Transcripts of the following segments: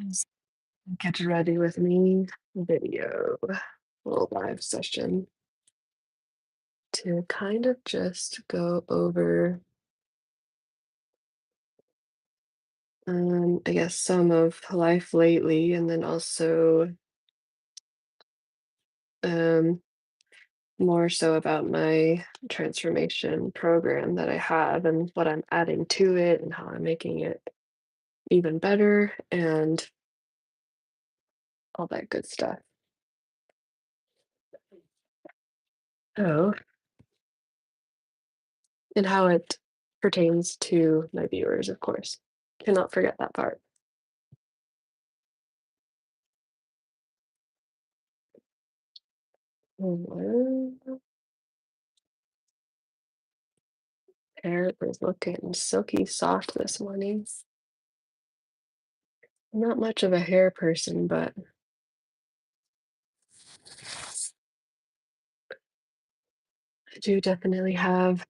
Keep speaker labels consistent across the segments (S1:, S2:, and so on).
S1: Is Get ready with me video, little live session to kind of just go over, I guess, some of life lately, and then also um, more so about my transformation program that I have and what I'm adding to it and how I'm making it even better and all that good stuff. Oh, and how it pertains to my viewers, of course. Cannot forget that part. Mm, hair is looking silky soft this morning. Not much of a hair person, but I do definitely have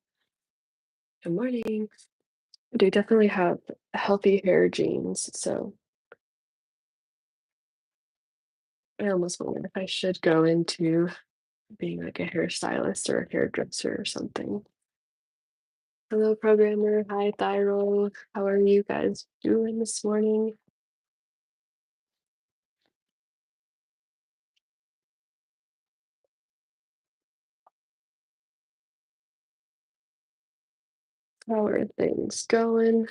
S1: good morning. I do definitely have healthy hair genes, so I almost wonder if I should go into being like a hairstylist or a hairdresser or something. Hello, programmer. Hi, Thyroid. How are you guys doing this morning? How are things going?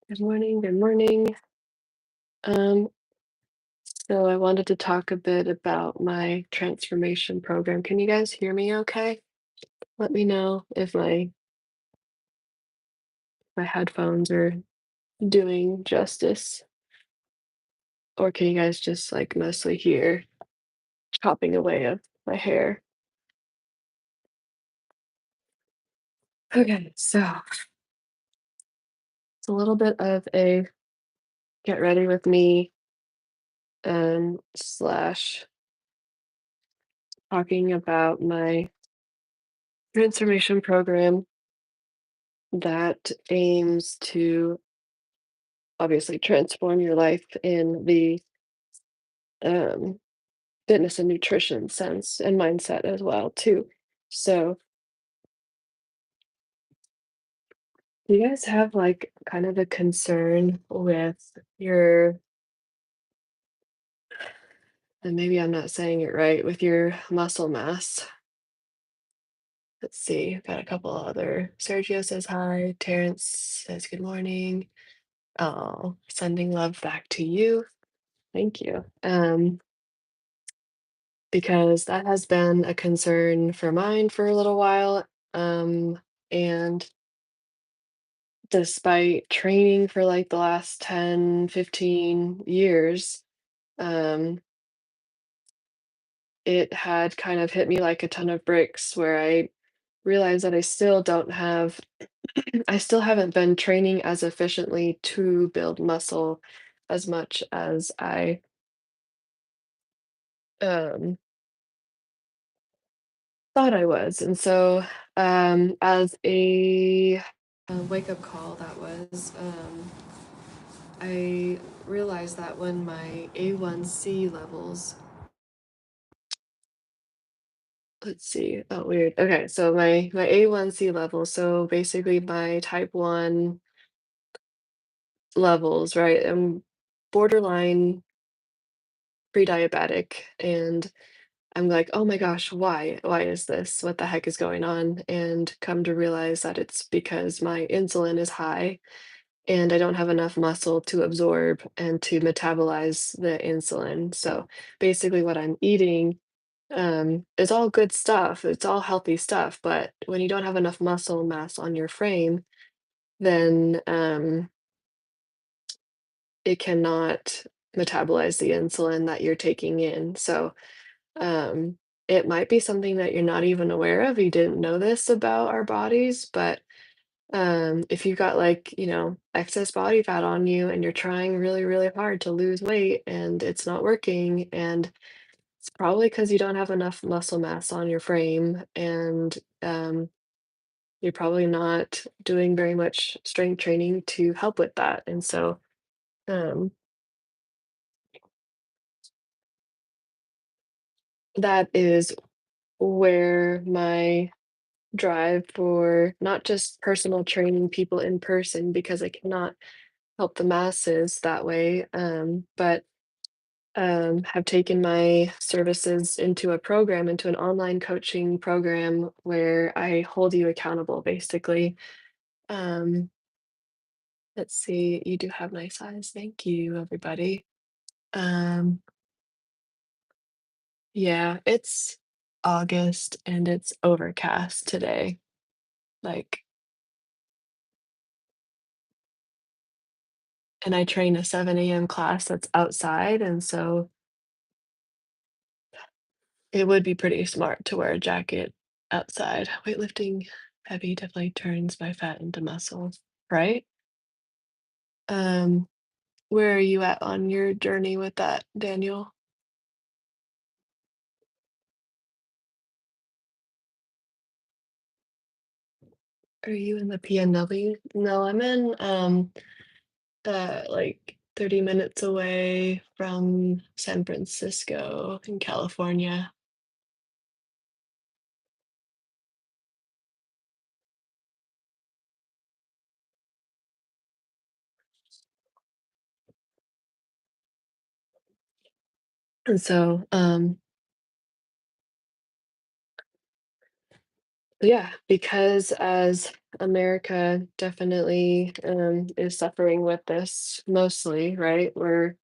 S1: Good morning. Good morning. Um, So I wanted to talk a bit about my transformation program. Can you guys hear me okay? Let me know if my headphones are doing justice, or can you guys just like mostly hear chopping away of my hair? Okay, so it's a little bit of a get ready with me slash talking about my transformation program that aims to obviously transform your life in the um fitness and nutrition sense and mindset as well too. So, do you guys have like kind of a concern with your, and maybe I'm not saying it right, with your muscle mass? Let's see, got a couple other. Sergio says hi. Terrence says good morning. Oh, sending love back to you. Thank you. Because that has been a concern for mine for a little while. And despite training for, like, the last 10, 15 years, um, it had kind of hit me like a ton of bricks where I realized that I still haven't been training as efficiently to build muscle as much as I, um, thought I was, and so, as a wake-up call that was, I realized that when my A1C levels, let's see. Oh, weird. Okay, so my A1C level, so basically my type 1 levels, right? I'm borderline pre-diabetic, and I'm like, "Oh my gosh, why? Why is this? What the heck is going on?" And come to realize that it's because my insulin is high and I don't have enough muscle to absorb and to metabolize the insulin. So basically what I'm eating, it's all good stuff. It's all healthy stuff. But when you don't have enough muscle mass on your frame, then it cannot metabolize the insulin that you're taking in. So um, it might be something that you're not even aware of. You didn't know this about our bodies, but if you've got like, excess body fat on you and you're trying really, really hard to lose weight and it's not working, and it's probably because you don't have enough muscle mass on your frame, and you're probably not doing very much strength training to help with that. And so Um, that is where my drive for not just personal training people in person because I cannot help the masses that way, but have taken my services into a program, into an online coaching program where I hold you accountable basically. Um, let's see, you do have nice eyes. Thank you, everybody. Um, yeah, it's August and it's overcast today. Like, and I train a 7 a.m. class that's outside, and so it would be pretty smart to wear a jacket outside. Weightlifting heavy definitely turns my fat into muscle, right? Um, where are you at on your journey with that, Daniel? Are you in the PNW? No, I'm in like 30 minutes away from San Francisco in California. And so, yeah, because as America definitely is suffering with this mostly, right? We're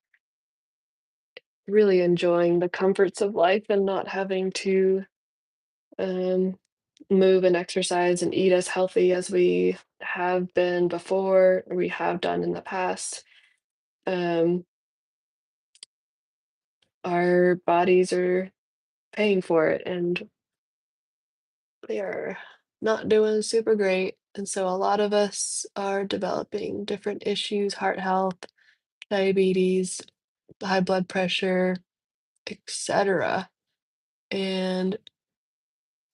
S1: really enjoying the comforts of life and not having to um, move and exercise and eat as healthy as we have been before, or we have done in the past. Um, our bodies are paying for it and they are not doing super great. And so a lot of us are developing different issues, heart health, diabetes, high blood pressure, etc. And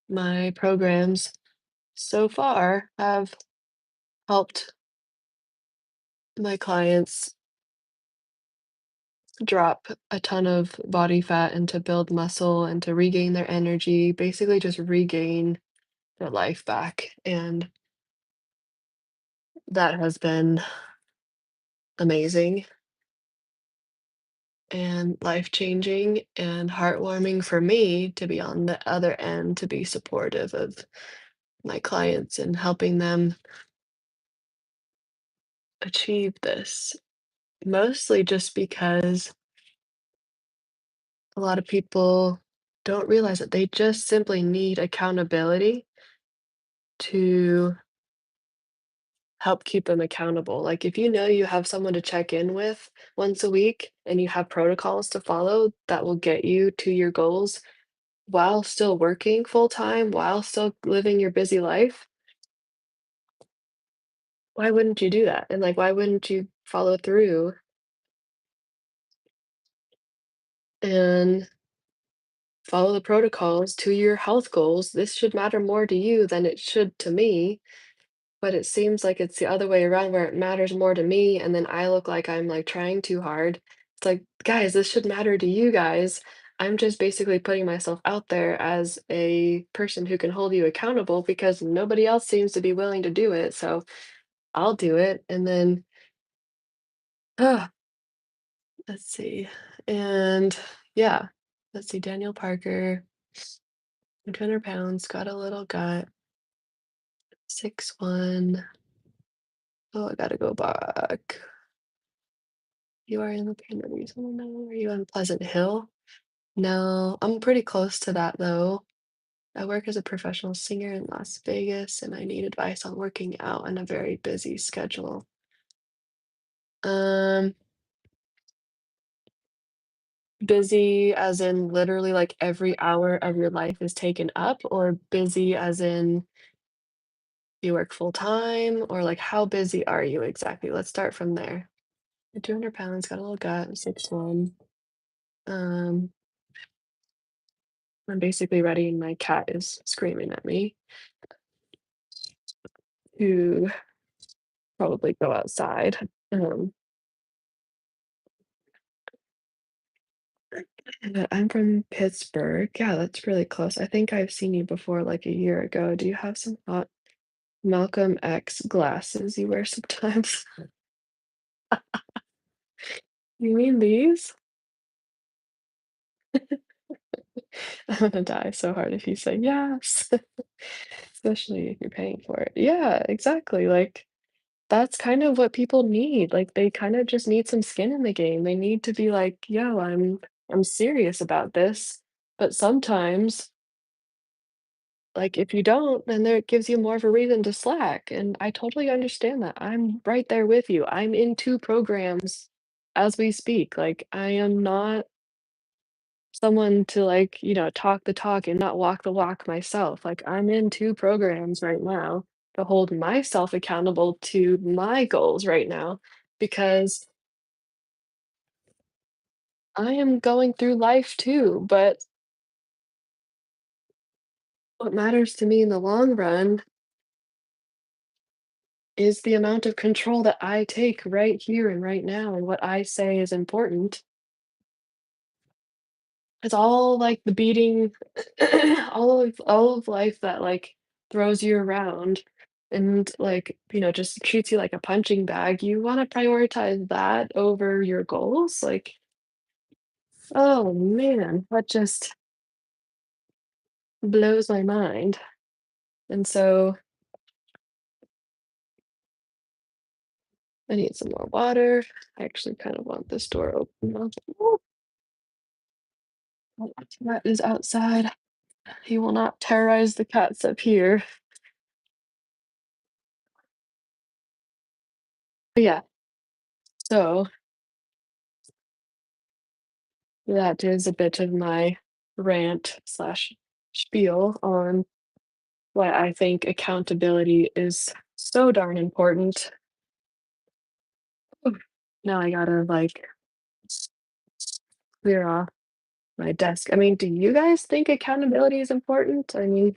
S1: my programs so far have helped my clients drop a ton of body fat and to build muscle and to regain their energy, basically just regain their life back. And that has been amazing and life changing and heartwarming for me to be on the other end, to be supportive of my clients and helping them achieve this. Mostly just because a lot of people don't realize that they just simply need accountability to help keep them accountable. Like, if you know you have someone to check in with once a week and you have protocols to follow that will get you to your goals while still working full time, while still living your busy life, why wouldn't you do that? And like, why wouldn't you follow through and follow the protocols to your health goals? This should matter more to you than it should to me. But it seems like it's the other way around where it matters more to me, and then I look like I'm, like, trying too hard. It's like, "Guys, this should matter to you guys. I'm just basically putting myself out there as a person who can hold you accountable because nobody else seems to be willing to do it, so I'll do it." And then, ah, let's see, and yeah, let's see, Daniel Parker, 200 pounds, got a little gut, 6'1". Oh, I gotta go back. You are in the Panhandle, oh no, are you on Pleasant Hill? No, I'm pretty close to that though. I work as a professional singer in Las Vegas and I need advice on working out on a very busy schedule. Um, busy as in literally like every hour of your life is taken up, or busy as in you work full time, or like how busy are you exactly? Let's start from there. 200 pounds, got a little gut, 6'1". Um, I'm basically ready and my cat is screaming at me to probably go outside. But I'm from Pittsburgh. Yeah, that's really close. I think I've seen you before like a year ago. Do you have some hot Malcolm X glasses you wear sometimes? You mean these? I'm gonna die so hard if you say yes, especially if you're paying for it. Yeah, exactly. Like, that's kind of what people need. Like, they kind of just need some skin in the game. They need to be like, yo, I'm serious about this. But sometimes, like, if you don't, then there it gives you more of a reason to slack. And I totally understand that. I'm right there with you. I'm in 2 programs as we speak. Like, I am not someone to, like, talk the talk and not walk the walk myself. Like, I'm in 2 programs right now to hold myself accountable to my goals right now because I am going through life too, but what matters to me in the long run is the amount of control that I take right here and right now and what I say is important. It's all like the beating all of life that, like, throws you around and, like, just treats you like a punching bag. You wanna prioritize that over your goals? Like, oh, man, that just blows my mind. And so I need some more water. I actually kind of want this door open now. Ooh, that is outside. He will not terrorize the cats up here. But yeah, so that is a bit of my rant slash spiel on why I think accountability is so darn important. Oof, now I gotta like clear off my desk. I mean, do you guys think accountability is important? I mean,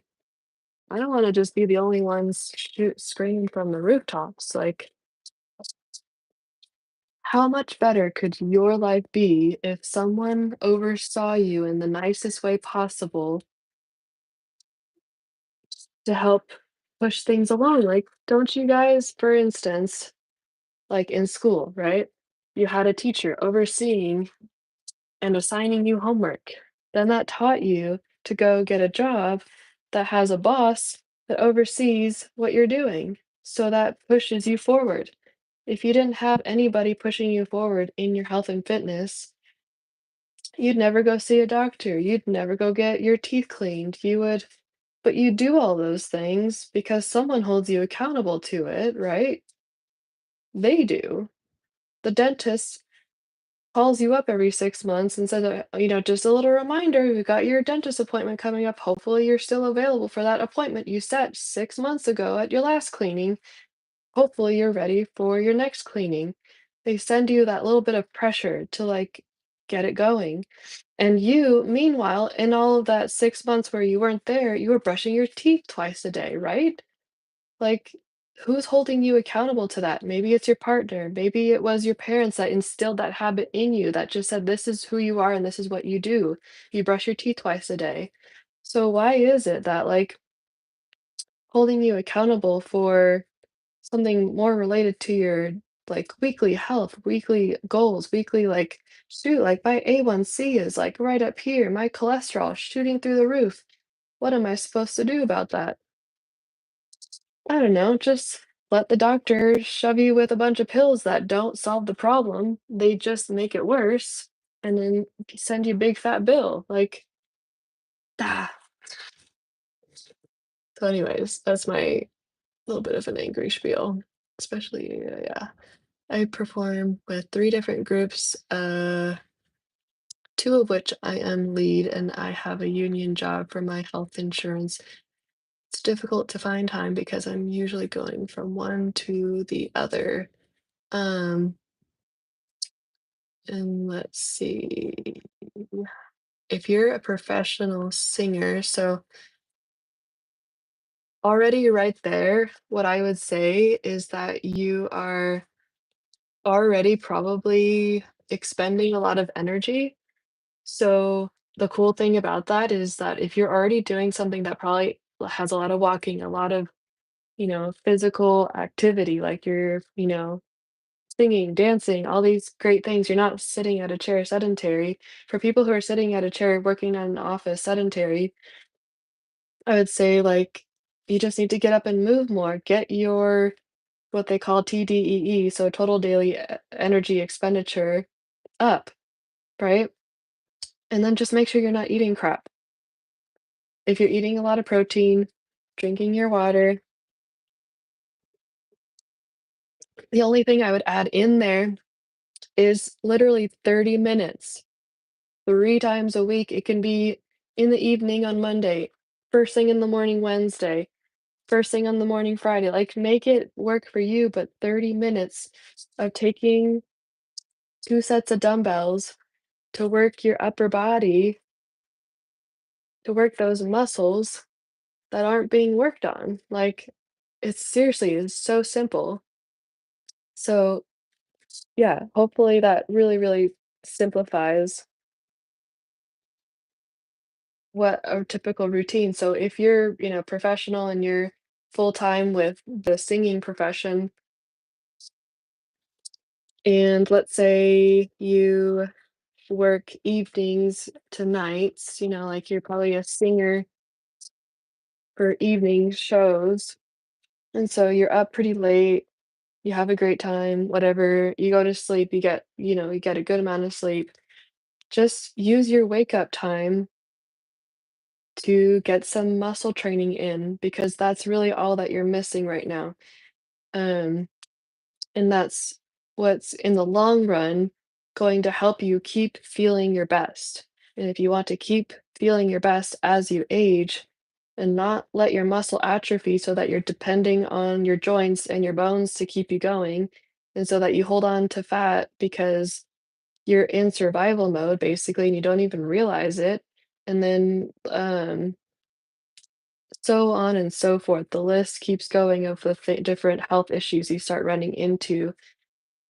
S1: I don't want to just be the only ones screaming from the rooftops. Like, how much better could your life be if someone oversaw you in the nicest way possible to help push things along? Like, don't you guys, for instance, like in school, right? You had a teacher overseeing and assigning you homework. Then that taught you to go get a job that has a boss that oversees what you're doing. So that pushes you forward. If you didn't have anybody pushing you forward in your health and fitness, you'd never go see a doctor. You'd never go get your teeth cleaned. But you do all those things because someone holds you accountable to it, right? They do. The dentist calls you up every 6 months and says, "Just a little reminder, you got your dentist appointment coming up. Hopefully, you're still available for that appointment you set 6 months ago at your last cleaning. Hopefully, you're ready for your next cleaning." They send you that little bit of pressure to, like, get it going. And you, meanwhile, in all of that 6 months where you weren't there, you were brushing your teeth twice a day, right? Like, who's holding you accountable to that? Maybe it's your partner, maybe it was your parents that instilled that habit in you that just said, "This is who you are and this is what you do. You brush your teeth twice a day." So why is it that, like, holding you accountable for something more related to your, like, weekly health, weekly goals, weekly, like, shoot, like, my A1C is, like, right up here, my cholesterol shooting through the roof. What am I supposed to do about that? I don't know, just let the doctor shove you with a bunch of pills that don't solve the problem. They just make it worse and then send you a big fat bill. Like, ah. So anyways, that's my little bit of an angry spiel. Especially, yeah. I perform with 3 different groups, 2 of which I am lead, and I have a union job for my health insurance. It's difficult to find time because I'm usually going from one to the other. Um, and let's see. If you're a professional singer, so already right there, what I would say is that you are already probably expending a lot of energy So the cool thing about that is that if you're already doing something that probably has a lot of walking, a lot of, physical activity, like you're, singing, dancing, all these great things, you're not sitting at a chair sedentary. For people who are sitting at a chair working in an office sedentary, I would say like you just need to get up and move more. Get your what they call TDEE, so total daily energy expenditure up, right? And then just make sure you're not eating crap. If you're eating a lot of protein, drinking your water, the only thing I would add in there is literally 30 minutes, 3 times a week. It can be in the evening on Monday, first thing in the morning Wednesday, first thing on the morning Friday. Like, make it work for you, but 30 minutes of taking 2 sets of dumbbells to work your upper body, to work those muscles that aren't being worked on. Like, it's so simple. So, yeah, hopefully that really, really simplifies what a typical routine. So if you're, professional and you're full time with the singing profession, and let's say you work evenings to nights, like you're probably a singer for evening shows, and so you're up pretty late, you have a great time, whatever, you go to sleep, you get a good amount of sleep. Just use your wake up time to get some muscle training in because that's really all that you're missing right now. Um, and that's what's in the long run going to help you keep feeling your best. And if you want to keep feeling your best as you age and not let your muscle atrophy so that you're depending on your joints and your bones to keep you going, and so that you hold on to fat because you're in survival mode basically and you don't even realize it. And then so on and so forth. The list keeps going of the different health issues you start running into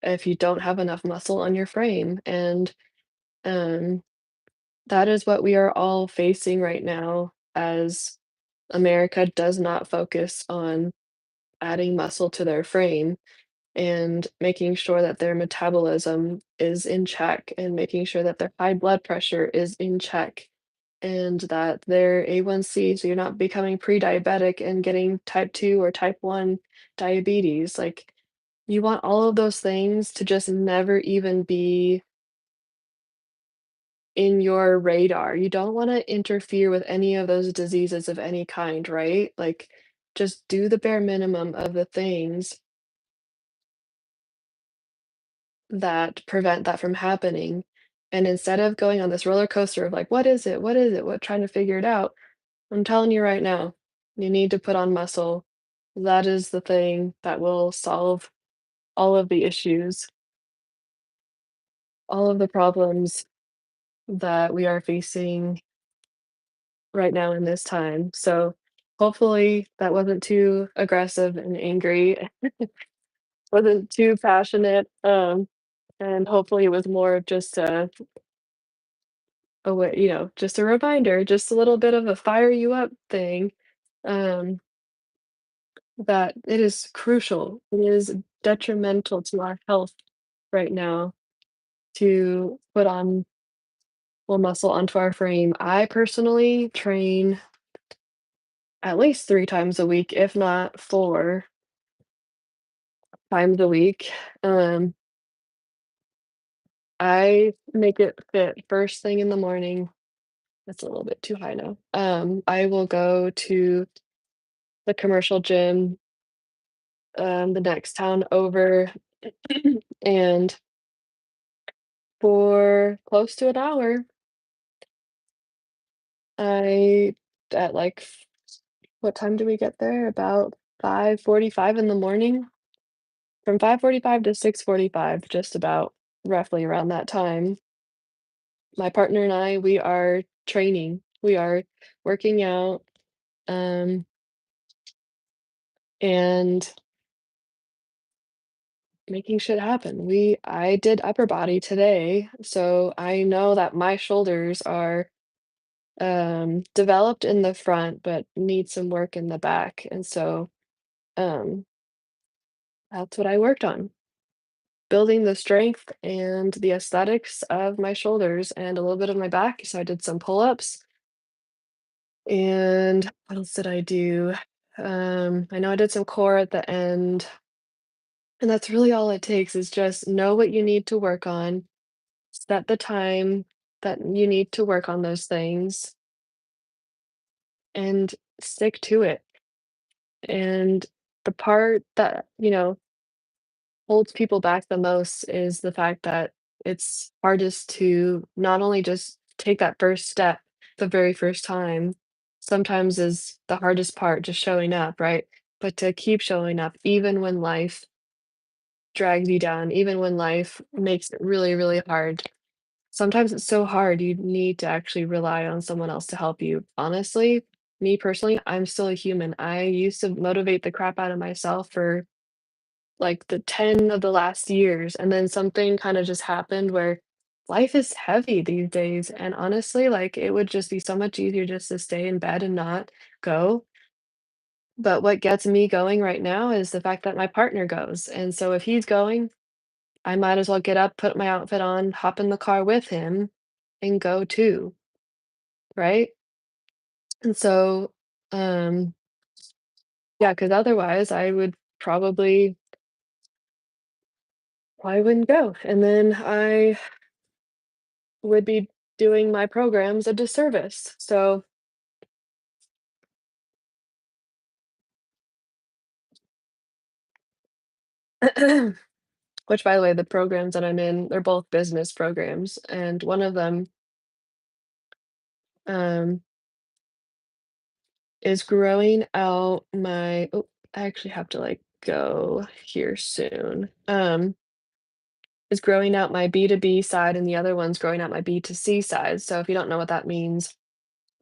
S1: if you don't have enough muscle on your frame. And um, that is what we are all facing right now as America does not focus on adding muscle to their frame and making sure that their metabolism is in check and making sure that their high blood pressure is in check and that their A1C, so you're not becoming pre-diabetic and getting type 2 or type 1 diabetes. Like, you want all of those things to just never even be in your radar. You don't wanna interfere with any of those diseases of any kind, right? Like, just do the bare minimum of the things that prevent that from happening. And instead of going on this roller coaster of like, "What is it? What is it? What?" Trying to figure it out, I'm telling you right now, you need to put on muscle. That is the thing that will solve all of the issues, all of the problems that we are facing right now in this time. So hopefully that wasn't too aggressive and angry, wasn't too passionate. And hopefully it was more of just a way, just a reminder, just a little bit of a fire you up thing. Um, That it is crucial, it is detrimental to our health right now to put on more muscle onto our frame. I personally train at least 3 times a week, if not 4 times a week. Um, I make it fit first thing in the morning. That's a little bit too high now. I will go to the commercial gym, the next town over, and for close to an hour, I at like what time do we get there? About 5:45 in the morning? From 5:45 to 6:45, just about roughly around that time. My partner and I, we are training. We are working out, um, and making shit happen. I did upper body today, so I know that my shoulders are developed in the front, but need some work in the back. And so um, that's what I worked on, building the strength and the aesthetics of my shoulders and a little bit of my back. So I did some pull-ups and what else did I do? I know I did some core at the end, and that's really all it takes is just know what you need to work on, set the time that you need to work on those things, and stick to it. And the part that, holds people back the most is the fact that it's hardest to not only just take that first step the very first time, sometimes is the hardest part, just showing up, right? But to keep showing up even when life drags you down, even when life makes it really, really hard. Sometimes it's so hard, you need to actually rely on someone else to help you. Honestly, me personally, I'm still a human. I used to motivate the crap out of myself for like the 10 of the last years, and then something kind of just happened where life is heavy these days. And honestly, like it would just be so much easier just to stay in bed and not go. But what gets me going right now is the fact that my partner goes. And so if he's going, I might as well get up, put my outfit on, hop in the car with him, and go too, right? And so, um, yeah, because otherwise I would probably I wouldn't go. And then I would be doing my programs a disservice. So, which by the way, the programs that I'm in, they're both business programs, and one of them um, is growing out my. Oh, I actually have to like go here soon. Is growing out my B2B side, and the other one's growing out my B2C side. So if you don't know what that means,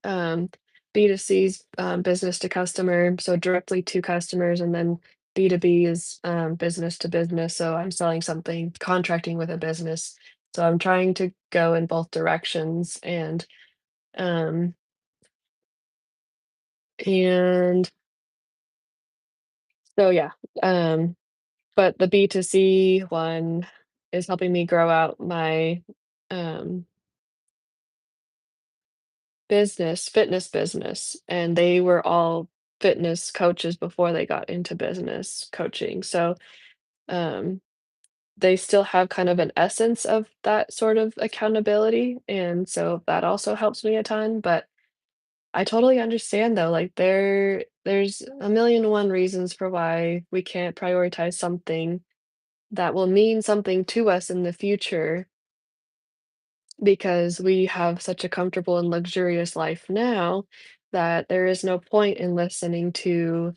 S1: um, B2C is business to customer, so directly to customers, and then B2B is business to business. So I'm selling something, contracting with a business. So I'm trying to go in both directions, um, and so yeah. Um, but the B2C one is helping me grow out my um, fitness business, and they were all fitness coaches before they got into business coaching. So um, they still have kind of an essence of that sort of accountability, and so that also helps me a ton. But I totally understand though, like there's a million and one reasons for why we can't prioritize something that will mean something to us in the future because we have such a comfortable and luxurious life now that there is no point in listening to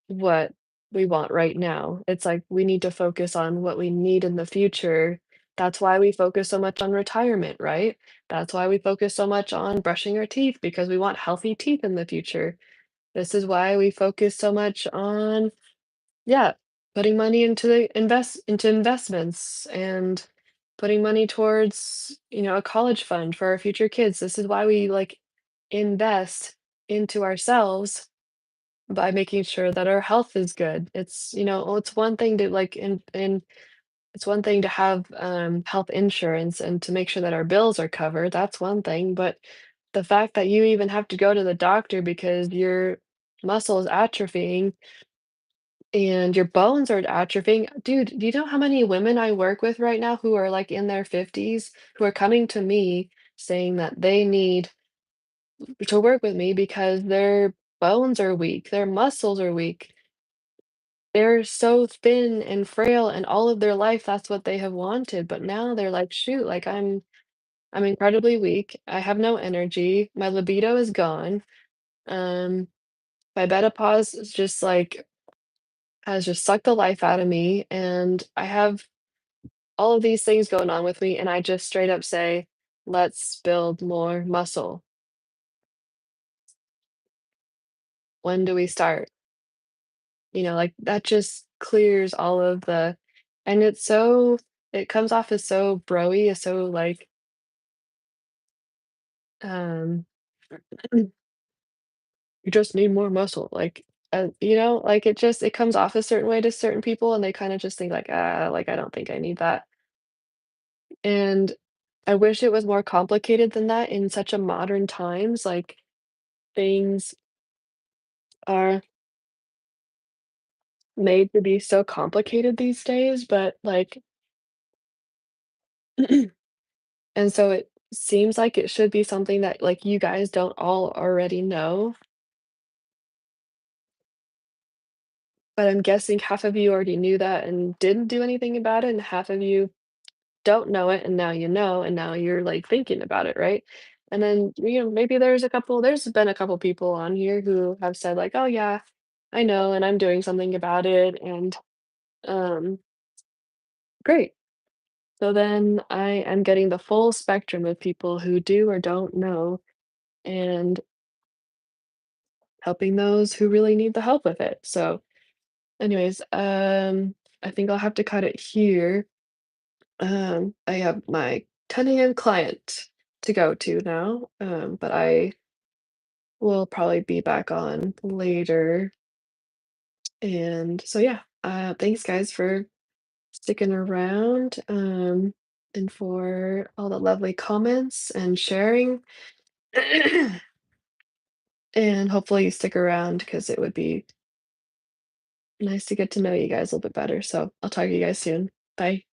S1: what we want right now. It's like we need to focus on what we need in the future. That's why we focus so much on retirement, right? That's why we focus so much on brushing our teeth because we want healthy teeth in the future. This is why we focus so much on, yeah, putting money into investments and putting money towards, a college fund for our future kids. This is why we like invest into ourselves by making sure that our health is good. It's one thing to like in it's one thing to have health insurance and to make sure that our bills are covered. That's one thing, but the fact that you even have to go to the doctor because your muscle is atrophying and your bones are atrophying. Dude, do you know how many women I work with right now who are like in their 50s who are coming to me saying that they need to work with me because their bones are weak, their muscles are weak. They're so thin and frail and all of their life that's what they have wanted, but now they're like, "Shoot, like I'm incredibly weak. I have no energy. My libido is gone. Um, my menopause is just like has just sucked the life out of me, and I have all of these things going on with me, and I just straight up say, 'Let's build more muscle.' When do we start?" Like that just clears all of the and it's so it comes off as so broy, as so, like, um, "You just need more muscle," like, like, it comes off a certain way to certain people, and they kinda just think like, "Ah, like, I don't think I need that." And I wish it was more complicated than that in such a modern times, like, things are made to be so complicated these days, but, like and so it seems like it should be something that, like, you guys don't all already know, but I'm guessing half of you already knew that and didn't do anything about it, and half of you don't know it, and now you know, and now you're, like, thinking about it, right? And then, maybe there's been a couple people on here who have said like, "Oh, yeah, I know, and I'm doing something about it," and, um, great. So then I am getting the full spectrum of people who do or don't know, and helping those who really need the help with it. So, anyways, I think I'll have to cut it here. I have my 10 a.m. client to go to now, but I will probably be back on later. And so, yeah, thanks guys for sticking around, and for all the lovely comments and sharing. And hopefully you stick around because it would be nice to get to know you guys a little bit better. So I'll talk to you guys soon. Bye.